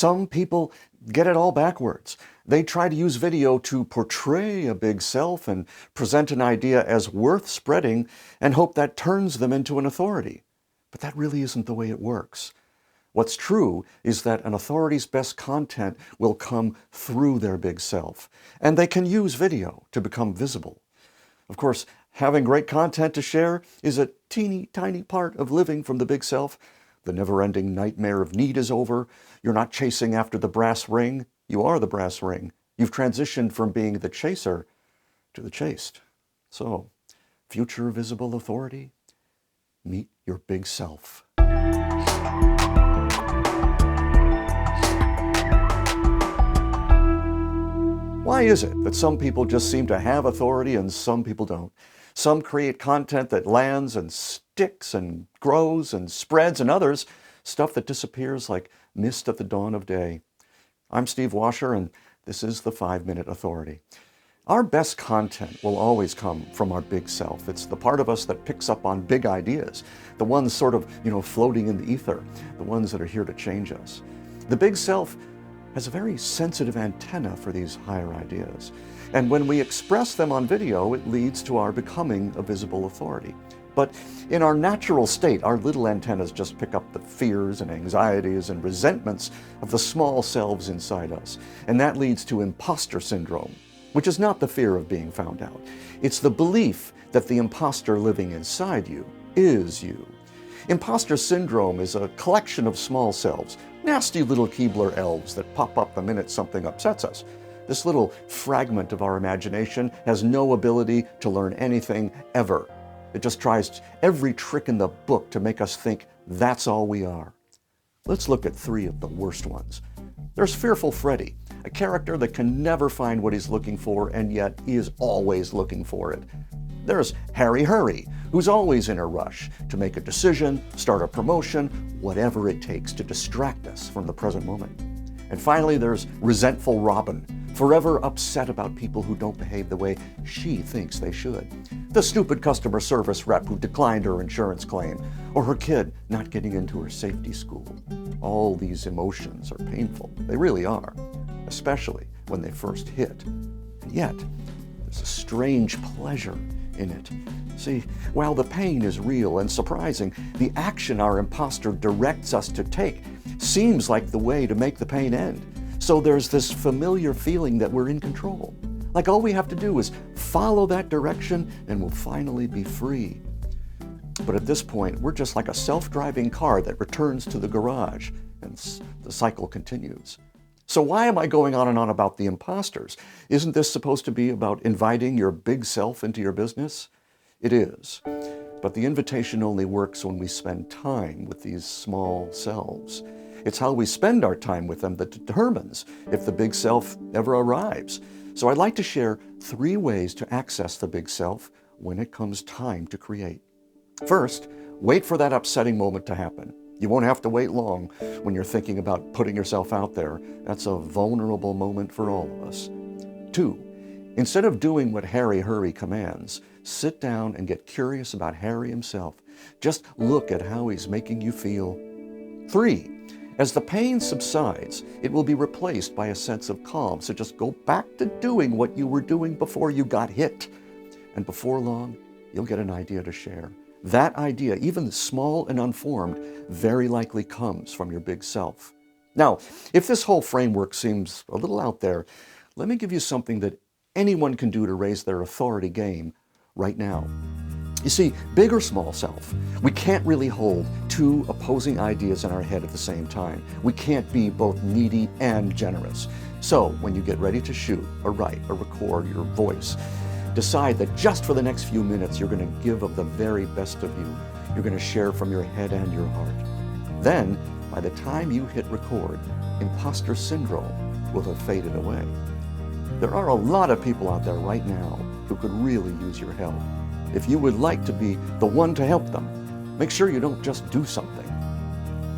Some people get it all backwards. They try to use video to portray a big self and present an idea as worth spreading and hope that turns them into an authority. But that really isn't the way it works. What's true is that an authority's best content will come through their big self, and they can use video to become visible. Of course, having great content to share is a teeny tiny part of living from the big self. The never-ending nightmare of need is over. You're not chasing after the brass ring. You are the brass ring. You've transitioned from being the chaser to the chased. So, future visible authority, meet your big self. Why is it that some people just seem to have authority and some people don't? Some create content that lands and sticks and grows and spreads, and others, stuff that disappears like mist at the dawn of day. I'm Steve Washer, and this is the 5-Minute Authority. Our best content will always come from our big self. It's the part of us that picks up on big ideas, the ones sort of, floating in the ether, the ones that are here to change us. The big self has a very sensitive antenna for these higher ideas. And when we express them on video, it leads to our becoming a visible authority. But in our natural state, our little antennas just pick up the fears and anxieties and resentments of the small selves inside us. And that leads to imposter syndrome, which is not the fear of being found out. It's the belief that the imposter living inside you is you. Imposter syndrome is a collection of small selves, nasty little Keebler elves that pop up the minute something upsets us. This little fragment of our imagination has no ability to learn anything ever. It just tries every trick in the book to make us think that's all we are. Let's look at 3 of the worst ones. There's Fearful Freddy, a character that can never find what he's looking for and yet is always looking for it. There's Harry Hurry, who's always in a rush to make a decision, start a promotion, whatever it takes to distract us from the present moment. And finally, there's Resentful Robin, forever upset about people who don't behave the way she thinks they should. The stupid customer service rep who declined her insurance claim, or her kid not getting into her safety school. All these emotions are painful. They really are, especially when they first hit. And yet, there's a strange pleasure in it. See, while the pain is real and surprising, the action our imposter directs us to take seems like the way to make the pain end. So there's this familiar feeling that we're in control. Like all we have to do is follow that direction and we'll finally be free. But at this point, we're just like a self-driving car that returns to the garage, and the cycle continues. So why am I going on and on about the imposters? Isn't this supposed to be about inviting your big self into your business? It is. But the invitation only works when we spend time with these small selves. It's how we spend our time with them that determines if the big self ever arrives. So I'd like to share 3 ways to access the big self when it comes time to create. First, wait for that upsetting moment to happen. You won't have to wait long when you're thinking about putting yourself out there. That's a vulnerable moment for all of us. 2, instead of doing what Harry Hurry commands, sit down and get curious about Harry himself. Just look at how he's making you feel. 3, as the pain subsides, it will be replaced by a sense of calm. So just go back to doing what you were doing before you got hit. And before long, you'll get an idea to share. That idea, even small and unformed, very likely comes from your big self. Now, if this whole framework seems a little out there, let me give you something that anyone can do to raise their authority game right now. You see, big or small self, we can't really hold 2 opposing ideas in our head at the same time. We can't be both needy and generous. So when you get ready to shoot or write or record your voice, decide that just for the next few minutes, you're going to give of the very best of you. You're going to share from your head and your heart. Then, by the time you hit record, imposter syndrome will have faded away. There are a lot of people out there right now who could really use your help. If you would like to be the one to help them, make sure you don't just do something.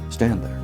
Stand there.